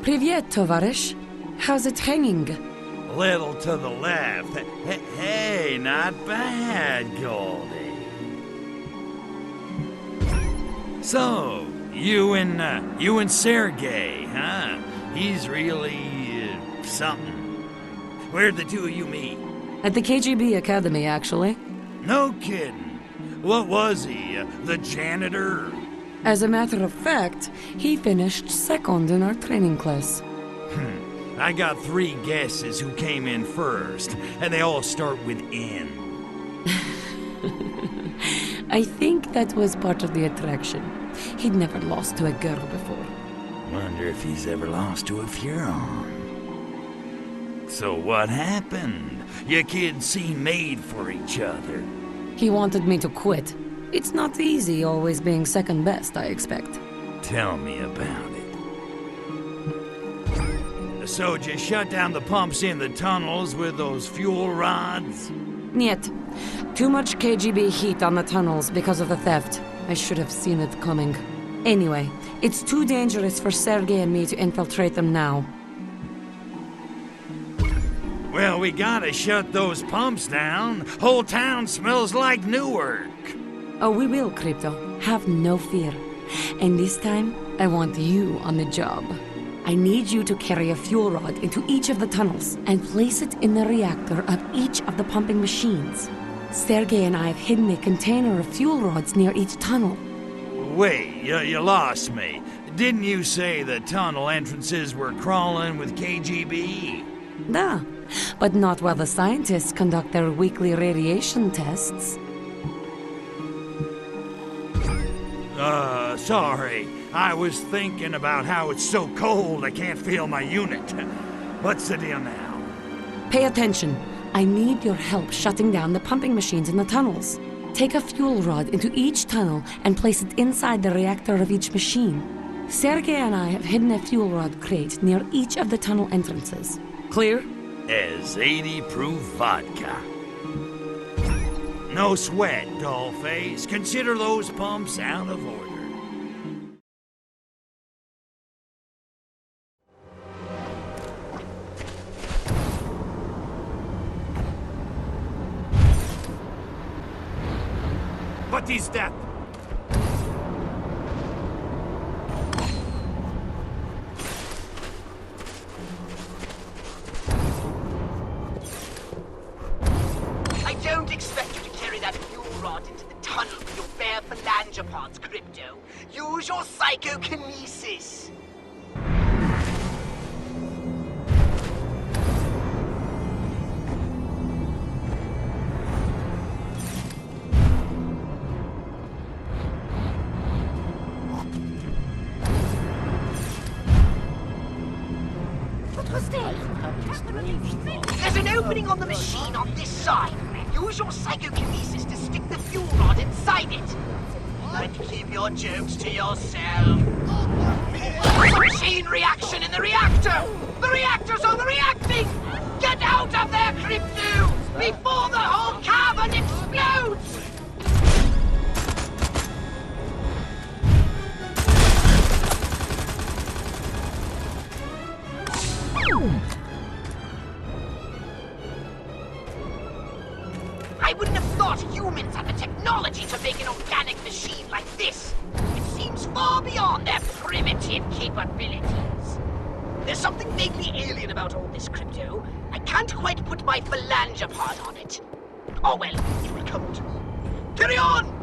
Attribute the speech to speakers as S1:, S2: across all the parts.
S1: Привет, товарищ. How's it hanging?
S2: Little to the left. Hey, not bad, Goldie. So, you and Sergey, huh? He's really, something. Where'd the two of you meet?
S1: At the KGB Academy, actually.
S2: No kidding. What was he, the janitor?
S1: As a matter of fact, he finished second in our training class.
S2: I got 3 guesses who came in first, and they all start with N.
S1: I think that was part of the attraction. He'd never lost to a girl before.
S2: Wonder if he's ever lost to a Furon. So what happened? You kids seem made for each other.
S1: He wanted me to quit. It's not easy always being second best, I expect.
S2: Tell me about it. So just shut down the pumps in the tunnels with those fuel rods?
S1: Niet. Too much KGB heat on the tunnels because of the theft. I should have seen it coming. Anyway, it's too dangerous for Sergey and me to infiltrate them now.
S2: Well, we gotta shut those pumps down. Whole town smells like Newark.
S1: Oh, we will, Crypto. Have no fear. And this time, I want you on the job. I need you to carry a fuel rod into each of the tunnels and place it in the reactor of each of the pumping machines. Sergey and I have hidden a container of fuel rods near each tunnel.
S2: Wait, you lost me. Didn't you say the tunnel entrances were crawling with KGB?
S1: Da, but not while the scientists conduct their weekly radiation tests.
S2: Sorry. I was thinking about how it's so cold I can't feel my unit. What's the deal now?
S1: Pay attention. I need your help shutting down the pumping machines in the tunnels. Take a fuel rod into each tunnel and place it inside the reactor of each machine. Sergey and I have hidden a fuel rod crate near each of the tunnel entrances. Clear?
S2: As 80 proof vodka. No sweat, dollface. Consider those pumps out of order. What is that?
S3: I don't expect you to carry that fuel rod into the tunnel with your bare phalangopods, Crypto. Use your psychokinesis. There's an opening on the machine on this side. Use your psychokinesis to stick the fuel rod inside it. And keep your jokes to yourself. Chain reaction in the reactor! The reactors overreacting! Get out of there, Crypto! Before the whole cavern explodes! I wouldn't have thought humans had the technology to make an organic machine like this. It seems far beyond their primitive capabilities. There's something vaguely alien about all this, Crypto. I can't quite put my phalangopod on it. Oh well, it will come to me. Carry on!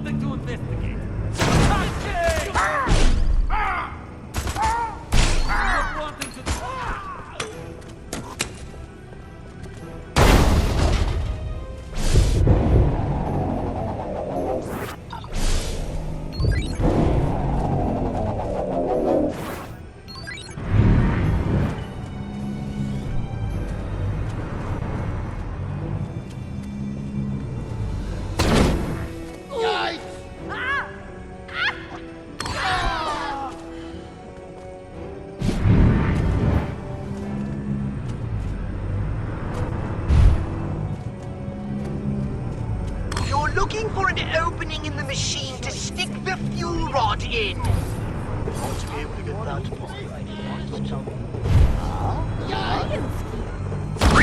S4: something to investigate. Touching! Not wanting to...
S3: Looking for an opening in the machine to stick the fuel rod in. Want to be able to get that far.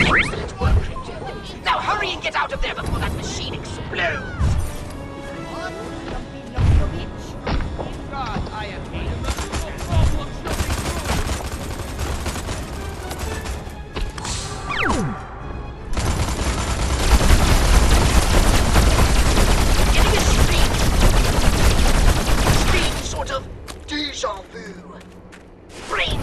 S3: Excellent work, Crypto. Now hurry and get out of there before that machine explodes.
S4: God, I am hating
S3: Deja vu. Brain.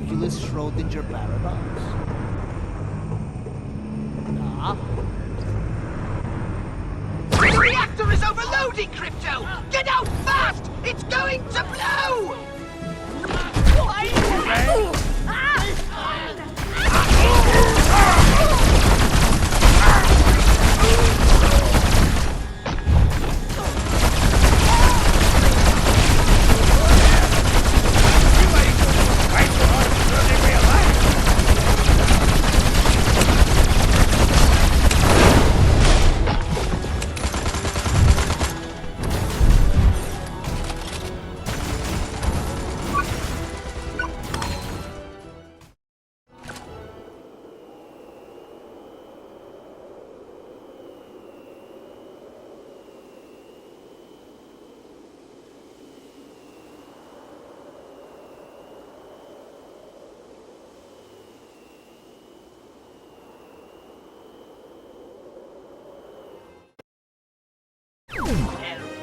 S5: ridiculous Schrodinger paradox?
S3: The reactor is overloading, Crypto! Get out fast! It's going to blow!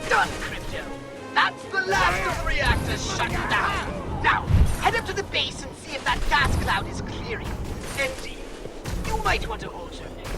S3: Done, Crypto! That's the last of the reactors shut down! Now, head up to the base and see if that gas cloud is clearing. And you might want to alter names.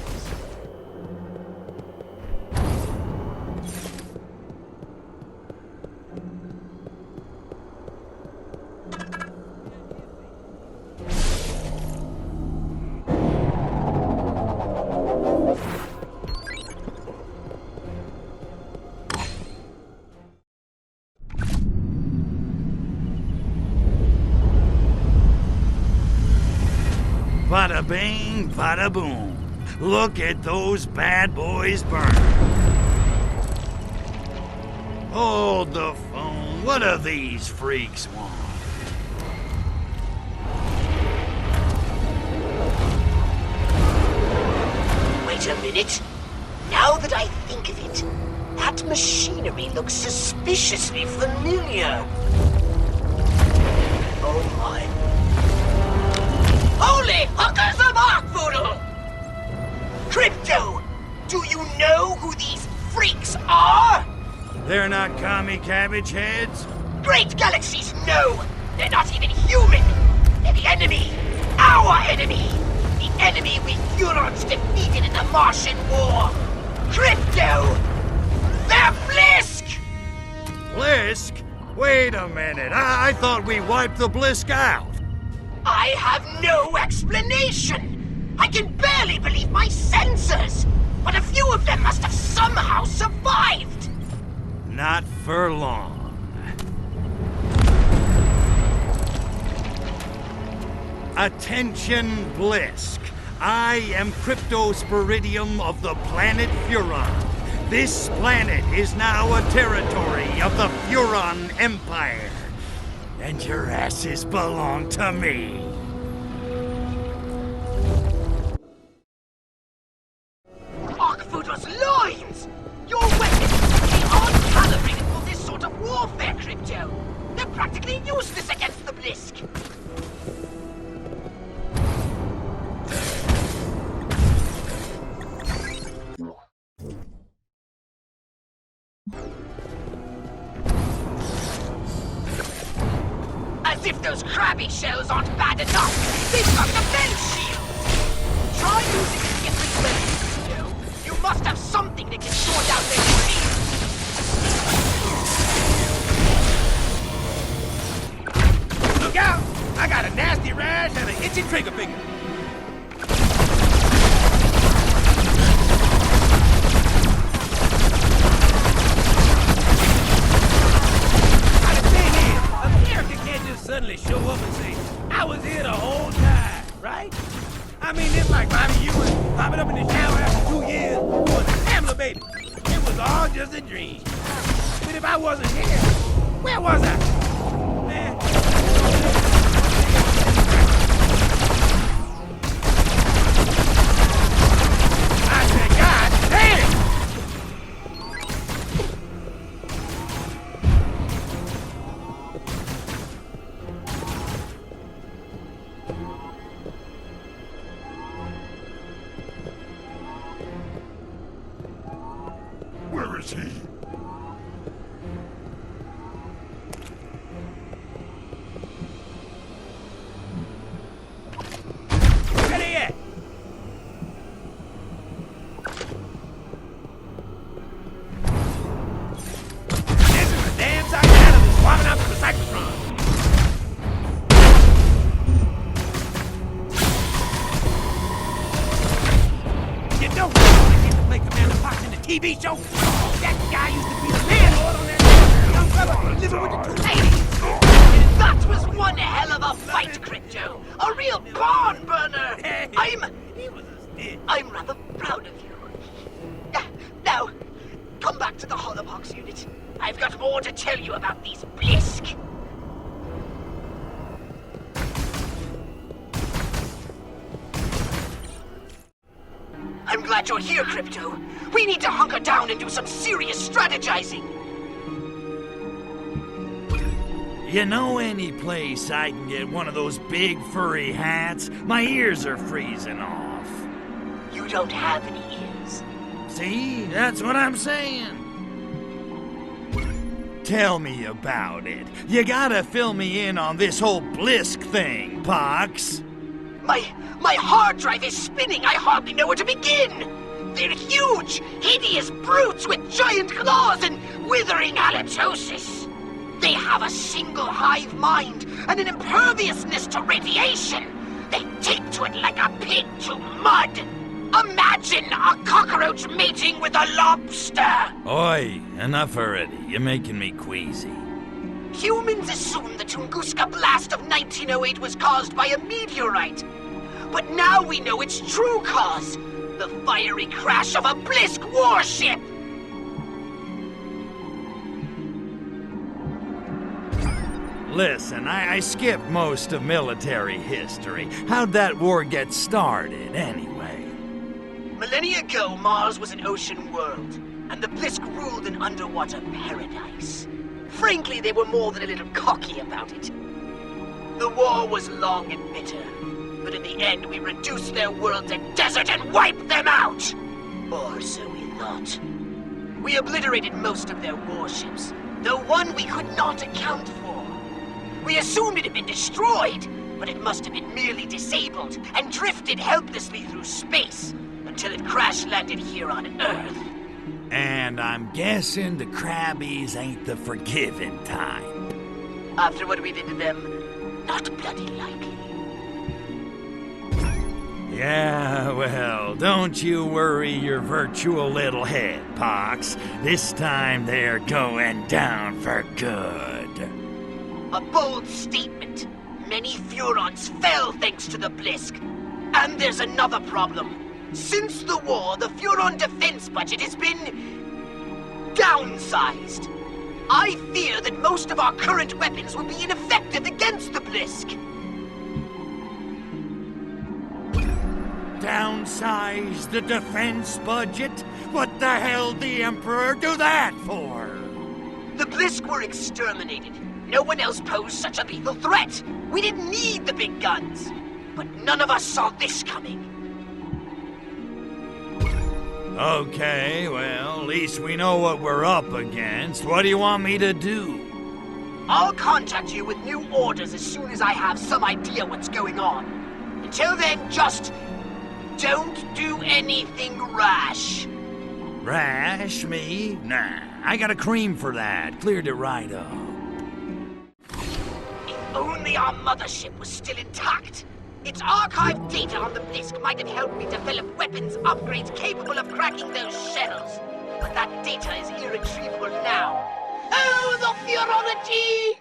S2: Bada bing, bada boom. Look at those bad boys burn. Hold the phone. What do these freaks want?
S3: Wait a minute. Now that I think of it, that machinery looks suspiciously familiar. Oh my. Holy hookers of Arkvoodle! Crypto, do you know who these freaks are?
S2: They're not commie cabbage heads?
S3: Great galaxies, no! They're not even human! They're the enemy! Our enemy! The enemy we Hurons defeated in the Martian War! Crypto! They're Blisk!
S2: Blisk? Wait a minute, I thought we wiped the Blisk out.
S3: I have no explanation! I can barely believe my senses! But a few of them must have somehow survived!
S2: Not for long. Attention, Blisk. I am Cryptosporidium of the planet Huron. This planet is now a territory of the Huron Empire. And your asses belong to me.
S3: Arkvoodle's loins! Your weapons, they aren't calibrated for this sort of warfare, Crypto! They're practically useless against the Blisk! As if those crabby shells aren't bad enough! They've got defense shields! Try using a different weapon, Crypto. You must have something that can sort out their shields!
S4: Look out! I got a nasty rash and an itchy trigger finger. Suddenly show up and say, I was here the whole time, right? I mean, it's like Bobby Ewan popping up in the shower after 2 years was a Pamela baby. It was all just a dream. But if I wasn't here, where was I? Man. I said, God damn!
S2: Where is he?
S4: Where they at? This is a damn sight of animals swabbing out the cyclotron. You don't want to play Commander Fox in the TV show? That guy used to be the landlord on that young fella living with the 2 ladies.
S3: That was one hell of a fight, Crypto! A real barn burner!
S4: He was a snitch.
S3: I'm rather proud of you. Now, come back to the Holobox unit. I've got more to tell you about these Blisk. I'm glad you're here, Crypto. We need to hunker down and do some serious strategizing.
S2: You know any place I can get one of those big furry hats? My ears are freezing off.
S3: You don't have any ears.
S2: See? That's what I'm saying. Tell me about it. You gotta fill me in on this whole Blisk thing, Pox.
S3: My hard drive is spinning. I hardly know where to begin. They're huge, hideous brutes with giant claws and withering halitosis. They have a single hive mind and an imperviousness to radiation. They take to it like a pig to mud. Imagine a cockroach mating with a lobster.
S2: Oi, enough already. You're making me queasy.
S3: Humans assumed the Tunguska blast of 1908 was caused by a meteorite. But now we know its true cause. The fiery crash of a Blisk warship.
S2: Listen, I skipped most of military history. How'd that war get started, anyway?
S3: Millennia ago, Mars was an ocean world, and the Blisk ruled an underwater paradise. Frankly, they were more than a little cocky about it. The war was long and bitter, but in the end we reduced their world to desert and wiped them out! Or so we thought. We obliterated most of their warships, though one we could not account for. We assumed it had been destroyed, but it must have been merely disabled and drifted helplessly through space until it crash-landed here on Earth.
S2: And I'm guessing the Krabbies ain't the forgiving type.
S3: After what we did to them, not bloody likely.
S2: Yeah, well, don't you worry your virtual little head, Pox. This time they're going down for good.
S3: A bold statement. Many Furons fell thanks to the Blisk. And there's another problem. Since the war, the Furon defense budget has been downsized. I fear that most of our current weapons will be ineffective against the Blisk.
S2: Downsize the defense budget? What the hell'd the Emperor do that for?
S3: The Blisk were exterminated. No one else posed such a lethal threat. We didn't need the big guns. But none of us saw this coming.
S2: Okay, well, at least we know what we're up against. What do you want me to do?
S3: I'll contact you with new orders as soon as I have some idea what's going on. Until then, just don't do anything rash.
S2: Rash, me? Nah, I got a cream for that. Cleared it right up.
S3: If only our mothership was still intact. Its archived data on the Blisk might have helped me develop weapons upgrades capable of cracking those shells. But that data is irretrievable now. Oh, the Furology!